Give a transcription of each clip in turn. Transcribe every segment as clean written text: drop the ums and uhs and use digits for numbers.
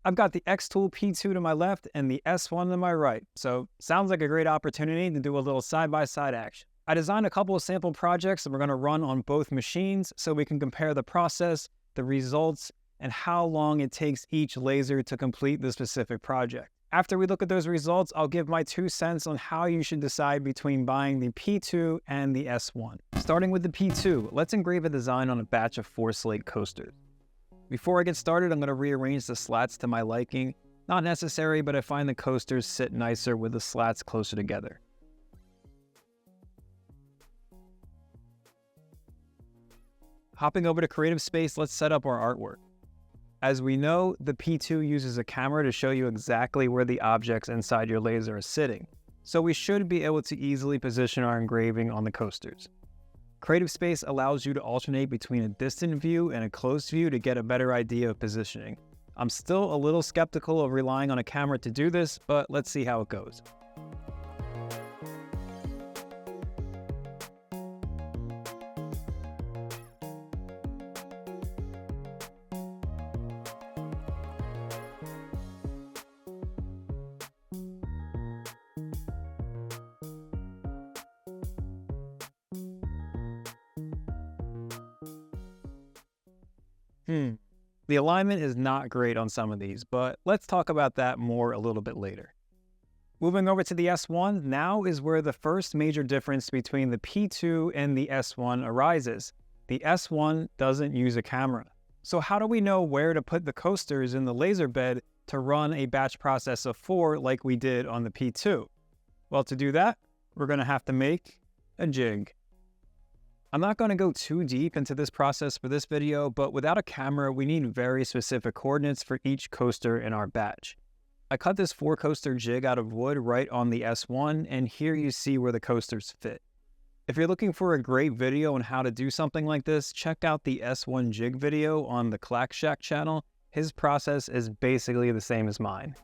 I've got the xTool P2 to my left and the S1 to my right, so sounds like a great opportunity to do a little side-by-side action. I designed a couple of sample projects that we're going to run on both machines so we can compare the process, the results, and how long it takes each laser to complete the specific project. After we look at those results, I'll give my 2 cents on how you should decide between buying the P2 and the S1. Starting with the P2, let's engrave a design on a batch of 4 Slate coasters. Before I get started, I'm going to rearrange the slats to my liking. Not necessary, but I find the coasters sit nicer with the slats closer together. Hopping over to Creative Space, let's set up our artwork. As we know, the P2 uses a camera to show you exactly where the objects inside your laser are sitting, so we should be able to easily position our engraving on the coasters. Creative Space allows you to alternate between a distant view and a close view to get a better idea of positioning. I'm still a little skeptical of relying on a camera to do this, but let's see how it goes. The alignment is not great on some of these, but let's talk about that more a little bit later. Moving over to the S1, now is where the first major difference between the P2 and the S1 arises. The S1 doesn't use a camera. So how do we know where to put the coasters in the laser bed to run a batch process of 4 like we did on the P2? Well, to do that, we're going to have to make a jig. I'm not going to go too deep into this process for this video, but without a camera, we need very specific coordinates for each coaster in our batch. I cut this 4-coaster jig out of wood right on the S1, and here you see where the coasters fit. If you're looking for a great video on how to do something like this, check out the S1 jig video on the Clack Shack channel. His process is basically the same as mine.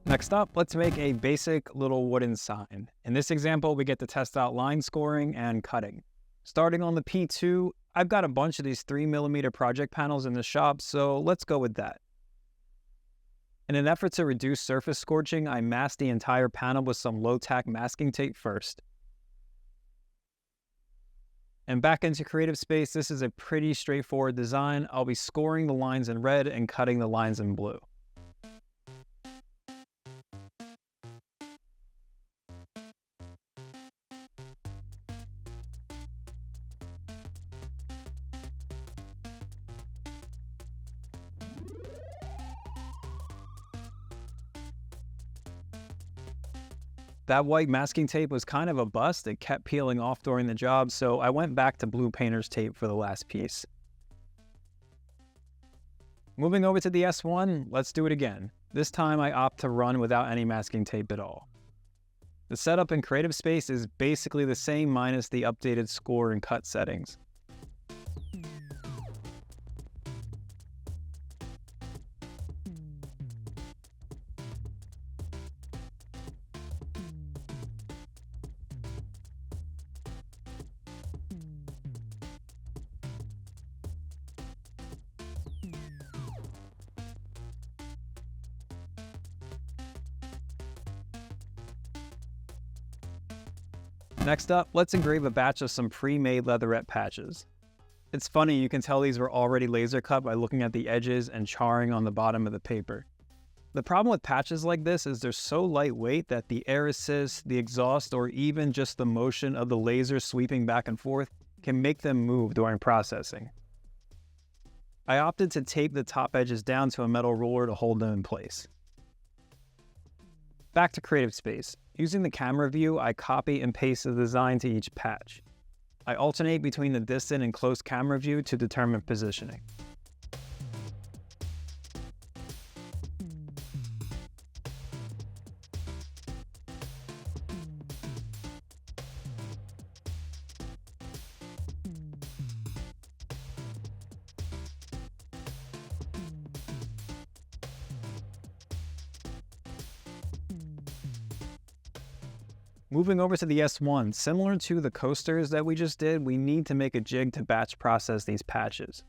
Next up, let's make a basic little wooden sign. In this example, we get to test out line scoring and cutting. Starting on the P2, I've got a bunch of these 3mm project panels in the shop, so let's go with that. In an effort to reduce surface scorching, I masked the entire panel with some low-tack masking tape first. And back into Creative Space, this is a pretty straightforward design. I'll be scoring the lines in red and cutting the lines in blue. That white masking tape was kind of a bust. It kept peeling off during the job, so I went back to blue painter's tape for the last piece. Moving over to the S1, let's do it again. This time I opt to run without any masking tape at all. The setup in Creative Space is basically the same minus the updated score and cut settings. Next up, let's engrave a batch of some pre-made leatherette patches. It's funny, you can tell these were already laser cut by looking at the edges and charring on the bottom of the paper. The problem with patches like this is they're so lightweight that the air assist, the exhaust, or even just the motion of the laser sweeping back and forth can make them move during processing. I opted to tape the top edges down to a metal ruler to hold them in place. Back to Creative Space. Using the camera view, I copy and paste the design to each patch. I alternate between the distant and close camera view to determine positioning. Moving over to the S1, similar to the coasters that we just did, we need to make a jig to batch process these patches.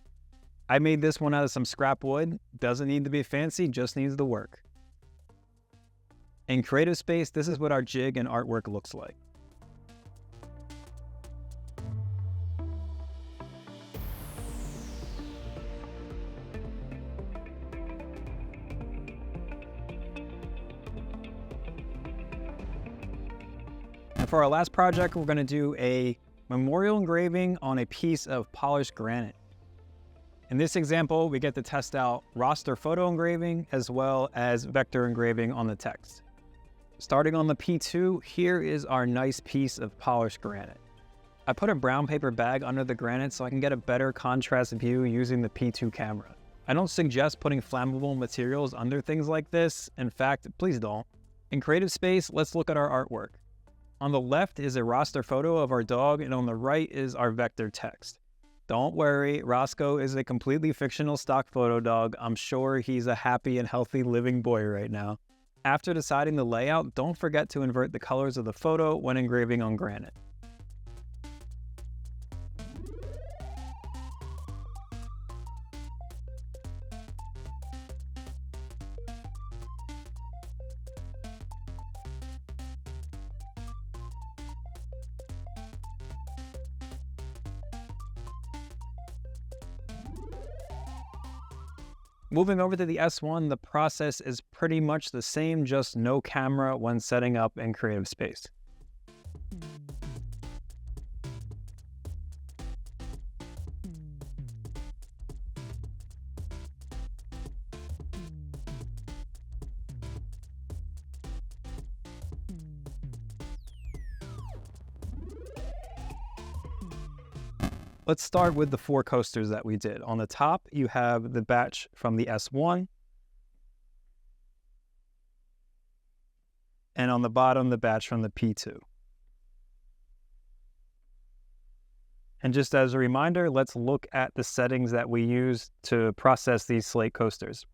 I made this one out of some scrap wood. Doesn't need to be fancy, just needs the work. In Creative Space, this is what our jig and artwork looks like. And for our last project, we're going to do a memorial engraving on a piece of polished granite. In this example, we get to test out raster photo engraving as well as vector engraving on the text. Starting on the P2, here is our nice piece of polished granite. I put a brown paper bag under the granite so I can get a better contrast view using the P2 camera. I don't suggest putting flammable materials under things like this. In fact, please don't. In Creative Space, let's look at our artwork. On the left is a raster photo of our dog, and on the right is our vector text. Don't worry, Roscoe is a completely fictional stock photo dog. I'm sure he's a happy and healthy living boy right now. After deciding the layout, don't forget to invert the colors of the photo when engraving on granite. Moving over to the S1, the process is pretty much the same, just no camera when setting up in Creative Space. Let's start with the 4 coasters that we did. On the top, you have the batch from the S1. And on the bottom, the batch from the P2. And just as a reminder, let's look at the settings that we used to process these Slate coasters.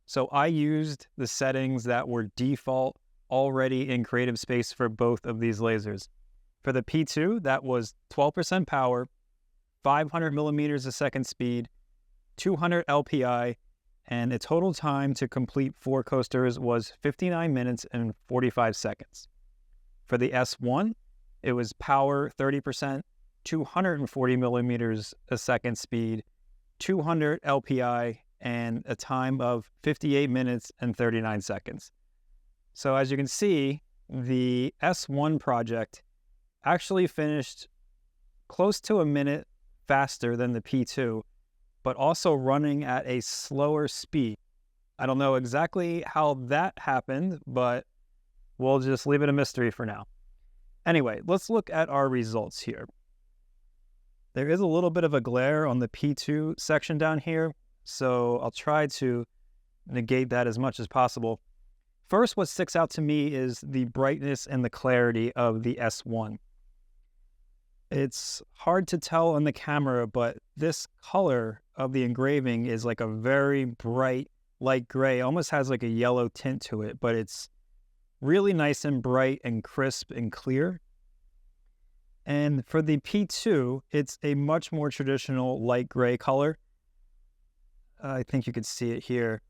So I used the settings that were default already in Creative Space for both of these lasers. For the P2, that was 12% power, 500 millimeters a second speed, 200 LPI, and the total time to complete 4 coasters was 59 minutes and 45 seconds. For the S1, it was power 30%, 240 millimeters a second speed, 200 LPI, and a time of 58 minutes and 39 seconds. So as you can see, the S1 project actually finished close to a minute faster than the P2, but also running at a slower speed. I don't know exactly how that happened, but we'll just leave it a mystery for now. Anyway, let's look at our results here. There is a little bit of a glare on the P2 section down here, so I'll try to negate that as much as possible. First, what sticks out to me is the brightness and the clarity of the S1. It's hard to tell on the camera, but this color of the engraving is like a very bright light gray, almost has like a yellow tint to it, but it's really nice and bright and crisp and clear. And for the P2, it's a much more traditional light gray color. I think you can see it here.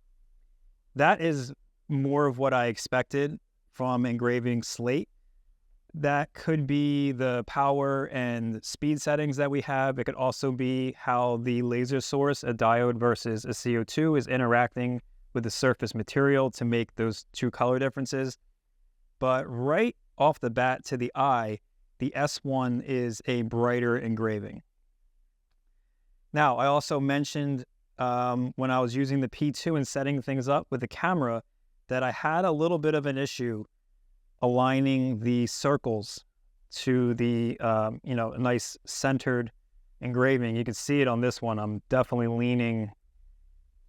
That is more of what I expected from engraving slate. That could be the power and speed settings that we have. It could also be how the laser source, a diode versus a CO2, is interacting with the surface material to make those 2 color differences. But right off the bat to the eye, the S1 is a brighter engraving. Now, I also mentioned when I was using the P2 and setting things up with the camera that I had a little bit of an issue aligning the circles to the nice centered engraving. You can see it on this one. I'm definitely leaning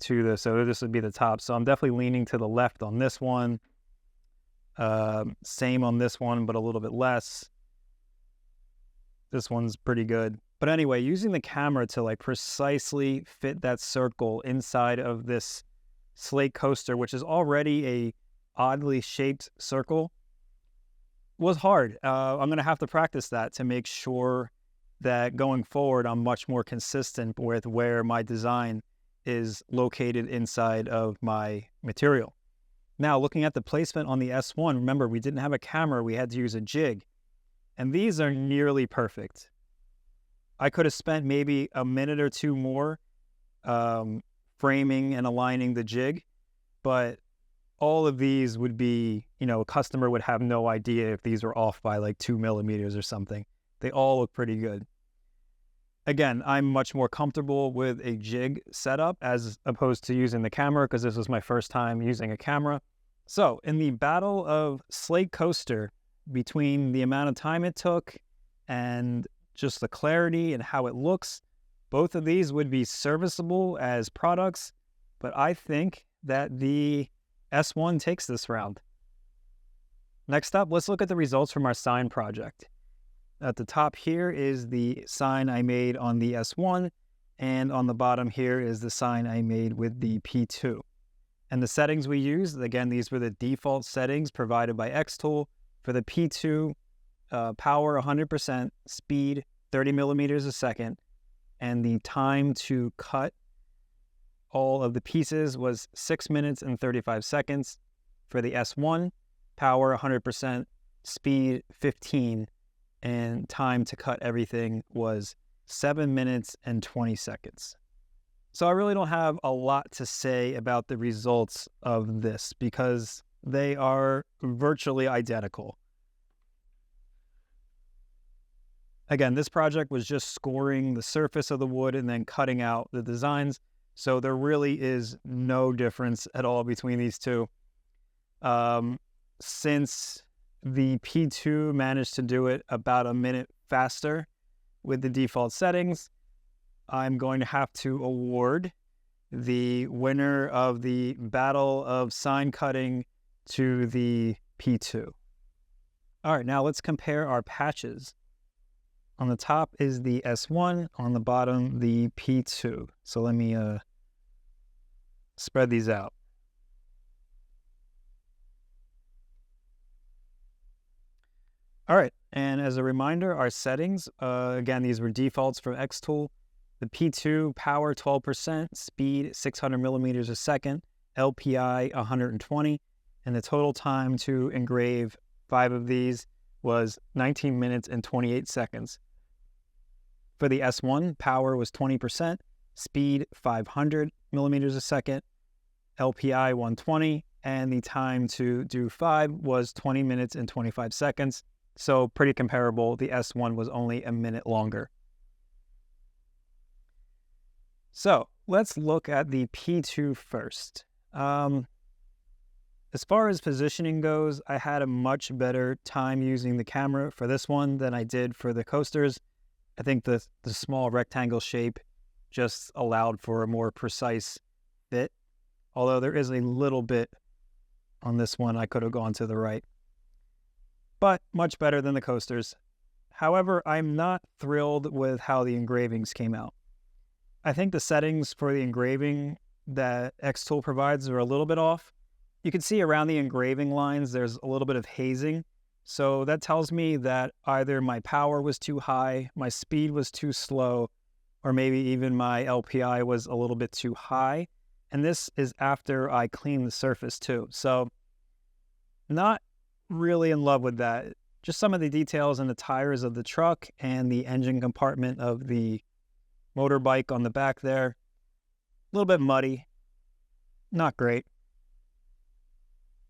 to this. So this would be the top. So I'm definitely leaning to the left on this one. Same on this one, but a little bit less. This one's pretty good. But anyway, using the camera to like precisely fit that circle inside of this Slate coaster, which is already a oddly shaped circle, was hard. I'm going to have to practice that to make sure that going forward, I'm much more consistent with where my design is located inside of my material. Now, looking at the placement on the S1, remember, we didn't have a camera. We had to use a jig. And these are nearly perfect. I could have spent maybe a minute or two more framing and aligning the jig, but all of these would be, a customer would have no idea if these were off by like 2 millimeters or something. They all look pretty good. Again, I'm much more comfortable with a jig setup as opposed to using the camera because this was my first time using a camera. So in the battle of Slate Coaster, between the amount of time it took and just the clarity and how it looks, both of these would be serviceable as products, but I think that the S1 takes this round. Next up, let's look at the results from our sign project. At the top here is the sign I made on the S1, and on the bottom here is the sign I made with the P2. And the settings we used, again, these were the default settings provided by xTool. For the P2, power 100%, speed 30 millimeters a second, and the time to cut all of the pieces was 6 minutes and 35 seconds. For the S1, power 100%, speed 15, and time to cut everything was 7 minutes and 20 seconds. So I really don't have a lot to say about the results of this because they are virtually identical. Again, this project was just scoring the surface of the wood and then cutting out the designs. So there really is no difference at all between these two. Since the P2 managed to do it about a minute faster with the default settings, I'm going to have to award the winner of the battle of sign cutting to the P2. All right, now let's compare our patches. On the top is the S1, on the bottom the P2. So let me spread these out. All right, and as a reminder, our settings, again, these were defaults from xTool. The P2, power 12%, speed 600 millimeters a second, LPI 120, and the total time to engrave 5 of these was 19 minutes and 28 seconds. For the S1, power was 20%, speed 500 millimeters a second, LPI 120, and the time to do 5 was 20 minutes and 25 seconds. So pretty comparable. The S1 was only a minute longer. So let's look at the P2 first. As far as positioning goes, I had a much better time using the camera for this one than I did for the coasters. I think the small rectangle shape just allowed for a more precise fit, although there is a little bit on this one I could have gone to the right. But much better than the coasters. However, I'm not thrilled with how the engravings came out. I think the settings for the engraving that xTool provides are a little bit off. You can see around the engraving lines, there's a little bit of hazing. So that tells me that either my power was too high, my speed was too slow, or maybe even my LPI was a little bit too high. And this is after I cleaned the surface too. So not really in love with that. Just some of the details in the tires of the truck and the engine compartment of the motorbike on the back there. A little bit muddy. Not great.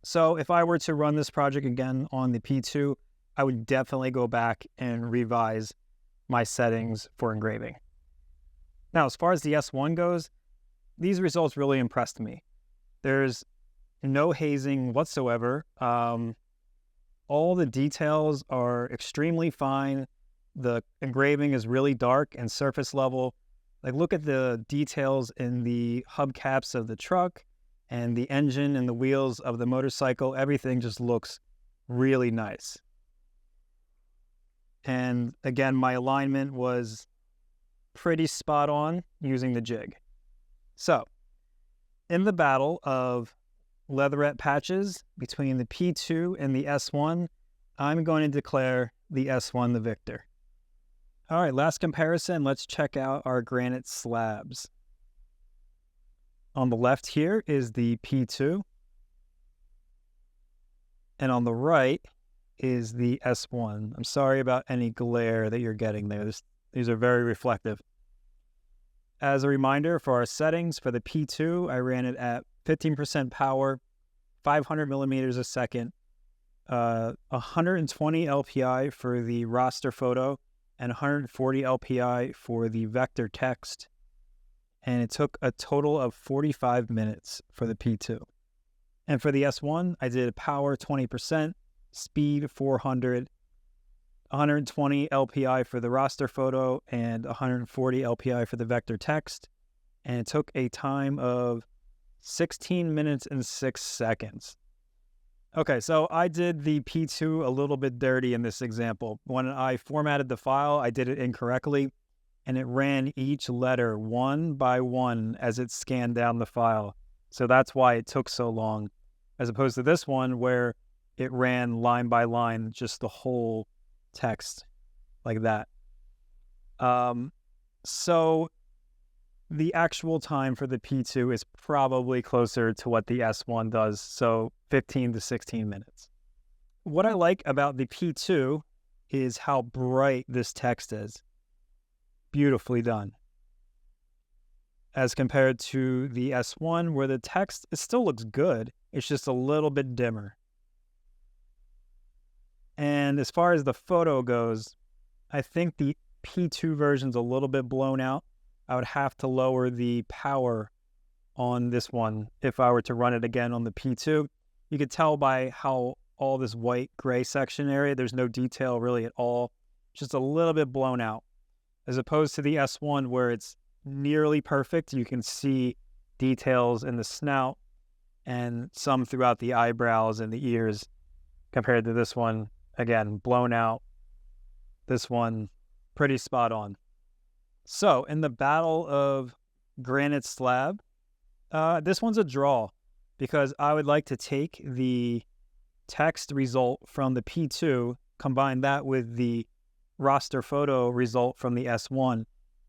So if I were to run this project again on the P2, I would definitely go back and revise my settings for engraving. Now, as far as the S1 goes, these results really impressed me. There's no hazing whatsoever. All the details are extremely fine. The engraving is really dark and surface level. Like, look at the details in the hubcaps of the truck and the engine and the wheels of the motorcycle. Everything just looks really nice. And again, my alignment was pretty spot on using the jig. So, in the battle of Leatherette Patches between the P2 and the S1, I'm going to declare the S1 the victor. All right, last comparison. Let's check out our granite slabs. On the left here is the P2. And on the right is the S1. I'm sorry about any glare that you're getting there. These are very reflective. As a reminder, for our settings, for the P2, I ran it at 15% power, 500 millimeters a second, 120 LPI for the raster photo, and 140 LPI for the vector text. And it took a total of 45 minutes for the P2. And for the S1, I did power 20%, speed 400, 120 LPI for the raster photo, and 140 LPI for the vector text. And it took a time of 16 minutes and 6 seconds. Okay, so I did the P2 a little bit dirty in this example. When I formatted the file, I did it incorrectly, and it ran each letter one by one as it scanned down the file. So that's why it took so long, as opposed to this one where it ran line by line, just the whole text like that. So the actual time for the P2 is probably closer to what the S1 does, so 15 to 16 minutes. What I like about the P2 is how bright this text is. Beautifully done. As compared to the S1, where the text, it still looks good, it's just a little bit dimmer. And as far as the photo goes, I think the P2 version's a little bit blown out. I would have to lower the power on this one if I were to run it again on the P2. You could tell by how all this white gray section area, there's no detail really at all. Just a little bit blown out. As opposed to the S1 where it's nearly perfect. You can see details in the snout and some throughout the eyebrows and the ears, compared to this one, again, blown out. This one, pretty spot on. So in the battle of granite slab, this one's a draw, because I would like to take the text result from the P2, combine that with the raster photo result from the S1,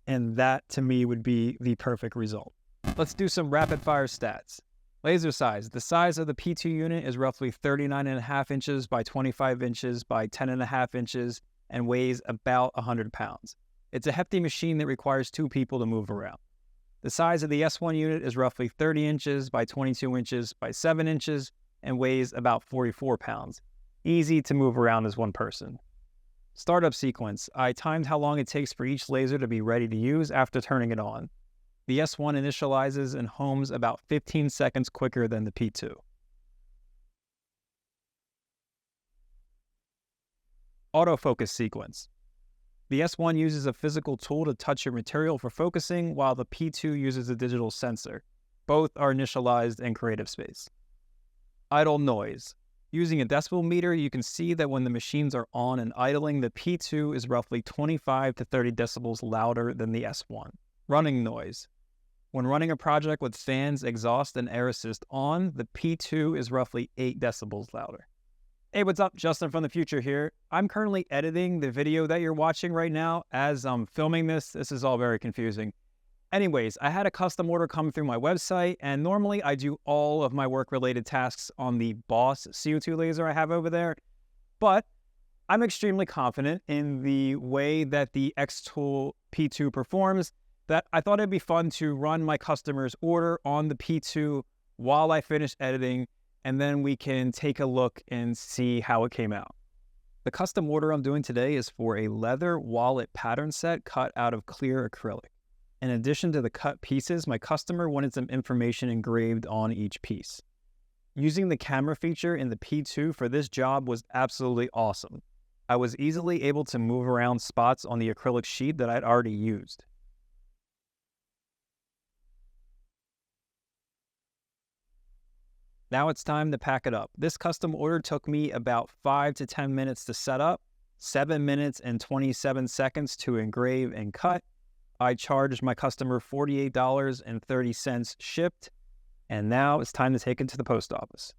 and that to me would be the perfect result. Let's do some rapid fire stats. Laser size. The size of the P2 unit is roughly 39.5 inches by 25 inches by 10.5 inches and weighs about 100 pounds. It's a hefty machine that requires 2 people to move around. The size of the S1 unit is roughly 30 inches by 22 inches by 7 inches and weighs about 44 pounds. Easy to move around as one person. Startup sequence. I timed how long it takes for each laser to be ready to use after turning it on. The S1 initializes and homes about 15 seconds quicker than the P2. Autofocus sequence. The S1 uses a physical tool to touch your material for focusing, while the P2 uses a digital sensor. Both are initialized in Creative Space. Idle noise. Using a decibel meter, you can see that when the machines are on and idling, the P2 is roughly 25 to 30 decibels louder than the S1. Running noise. When running a project with fans, exhaust, and air assist on, the P2 is roughly 8 decibels louder. Hey, what's up? Justin from the future here. I'm currently editing the video that you're watching right now. As I'm filming this, this is all very confusing. Anyways, I had a custom order come through my website, and normally I do all of my work-related tasks on the Boss CO2 laser I have over there, but I'm extremely confident in the way that the xTool P2 performs that I thought it'd be fun to run my customer's order on the P2 while I finish editing, and then we can take a look and see how it came out. The custom order I'm doing today is for a leather wallet pattern set cut out of clear acrylic. In addition to the cut pieces, my customer wanted some information engraved on each piece. Using the camera feature in the P2 for this job was absolutely awesome. I was easily able to move around spots on the acrylic sheet that I'd already used. Now it's time to pack it up. This custom order took me about 5 to 10 minutes to set up, 7 minutes and 27 seconds to engrave and cut. I charged my customer $48.30 shipped, and now it's time to take it to the post office.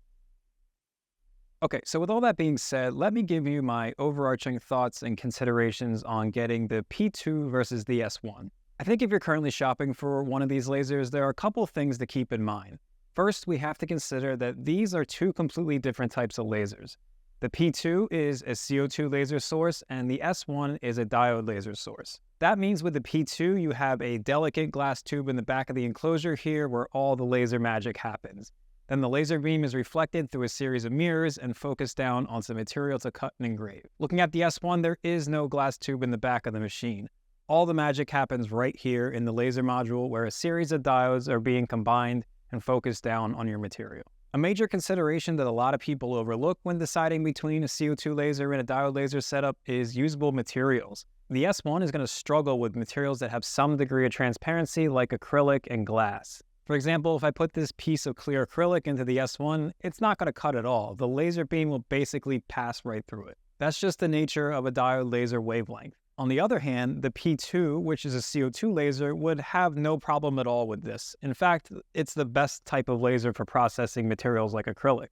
Okay, so with all that being said, let me give you my overarching thoughts and considerations on getting the P2 versus the S1. I think if you're currently shopping for one of these lasers, there are a couple things to keep in mind. First, we have to consider that these are two completely different types of lasers. The P2 is a CO2 laser source, and the S1 is a diode laser source. That means with the P2, you have a delicate glass tube in the back of the enclosure here where all the laser magic happens. Then the laser beam is reflected through a series of mirrors and focused down on some material to cut and engrave. Looking at the S1, there is no glass tube in the back of the machine. All the magic happens right here in the laser module where a series of diodes are being combined and focused down on your material. A major consideration that a lot of people overlook when deciding between a CO2 laser and a diode laser setup is usable materials. The S1 is going to struggle with materials that have some degree of transparency like acrylic and glass. For example, if I put this piece of clear acrylic into the S1, it's not going to cut at all. The laser beam will basically pass right through it. That's just the nature of a diode laser wavelength. On the other hand, the P2, which is a CO2 laser, would have no problem at all with this. In fact, it's the best type of laser for processing materials like acrylic.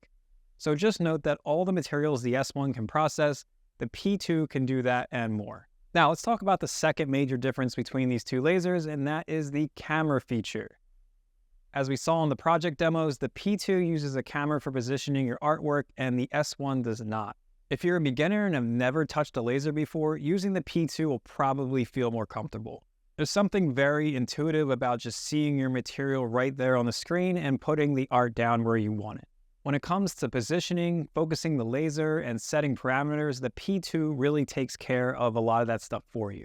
So just note that all the materials the S1 can process, the P2 can do that and more. Now let's talk about the second major difference between these two lasers, and that is the camera feature. As we saw in the project demos, the P2 uses a camera for positioning your artwork and the S1 does not. If you're a beginner and have never touched a laser before, using the P2 will probably feel more comfortable. There's something very intuitive about just seeing your material right there on the screen and putting the art down where you want it. When it comes to positioning, focusing the laser, and setting parameters, the P2 really takes care of a lot of that stuff for you.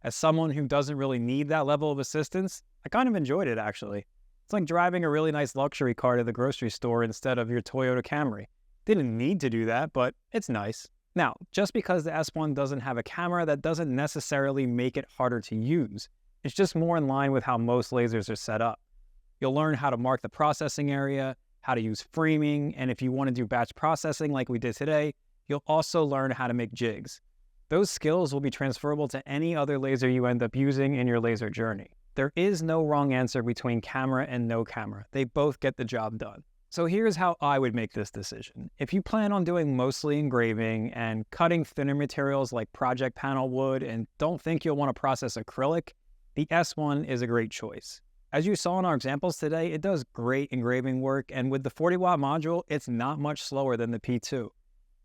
As someone who doesn't really need that level of assistance, I kind of enjoyed it actually. It's like driving a really nice luxury car to the grocery store instead of your Toyota Camry. Didn't need to do that, but it's nice. Now, just because the S1 doesn't have a camera, that doesn't necessarily make it harder to use. It's just more in line with how most lasers are set up. You'll learn how to mark the processing area, how to use framing, and if you want to do batch processing like we did today, you'll also learn how to make jigs. Those skills will be transferable to any other laser you end up using in your laser journey. There is no wrong answer between camera and no camera. They both get the job done. So here's how I would make this decision. If you plan on doing mostly engraving and cutting thinner materials like project panel wood and don't think you'll want to process acrylic, the S1 is a great choice. As you saw in our examples today, it does great engraving work, and with the 40-watt module, it's not much slower than the P2.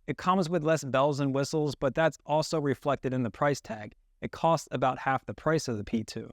It comes with less bells and whistles, but that's also reflected in the price tag. It costs about half the price of the P2.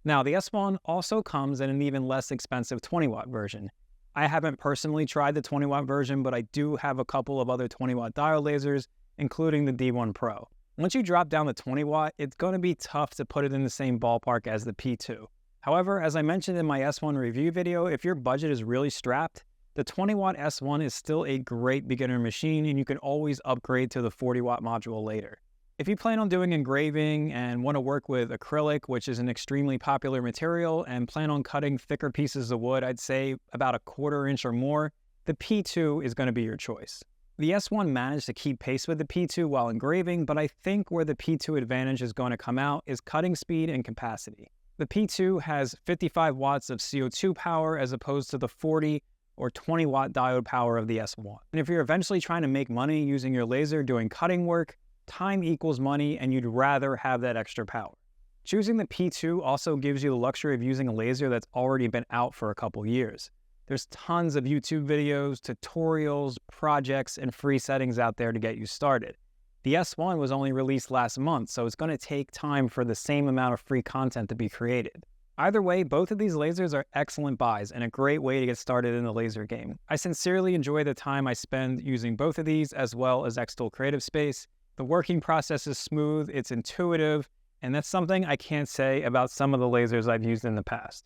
Now, the S1 also comes in an even less expensive 20-watt version. I haven't personally tried the 20-watt version, but I do have a couple of other 20-watt diode lasers, including the D1 Pro. Once you drop down the 20-watt, it's going to be tough to put it in the same ballpark as the P2. However, as I mentioned in my S1 review video, if your budget is really strapped, the 20-watt S1 is still a great beginner machine, and you can always upgrade to the 40-watt module later. If you plan on doing engraving and want to work with acrylic, which is an extremely popular material, and plan on cutting thicker pieces of wood, I'd say about a 1/4 inch or more, the P2 is going to be your choice. The S1 managed to keep pace with the P2 while engraving, but I think where the P2 advantage is going to come out is cutting speed and capacity. The P2 has 55 watts of CO2 power as opposed to the 40 or 20 watt diode power of the S1. And if you're eventually trying to make money using your laser doing cutting work, time equals money and you'd rather have that extra power. Choosing the P2 also gives you the luxury of using a laser that's already been out for a couple years. There's tons of YouTube videos, tutorials, projects, and free settings out there to get you started. The S1 was only released last month, so it's going to take time for the same amount of free content to be created. Either way, both of these lasers are excellent buys and a great way to get started in the laser game. I sincerely enjoy the time I spend using both of these as well as xTool Creative Space. The working process is smooth, it's intuitive, and that's something I can't say about some of the lasers I've used in the past.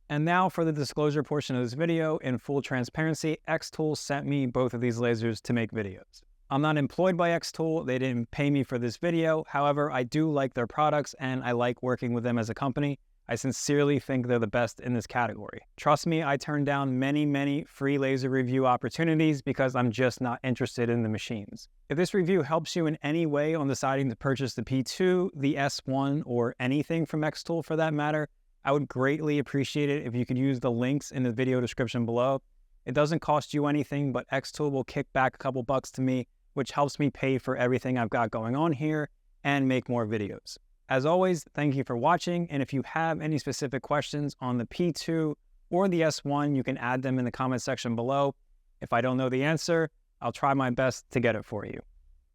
And now for the disclosure portion of this video. In full transparency, xTool sent me both of these lasers to make videos. I'm not employed by xTool, they didn't pay me for this video. However, I do like their products and I like working with them as a company. I sincerely think they're the best in this category. Trust me, I turned down many free laser review opportunities because I'm just not interested in the machines. If this review helps you in any way on deciding to purchase the P2, the S1, or anything from xTool for that matter, I would greatly appreciate it if you could use the links in the video description below. It doesn't cost you anything, but xTool will kick back a couple bucks to me, which helps me pay for everything I've got going on here and make more videos. As always, thank you for watching, and if you have any specific questions on the P2 or the S1, you can add them in the comment section below. If I don't know the answer, I'll try my best to get it for you.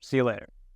See you later.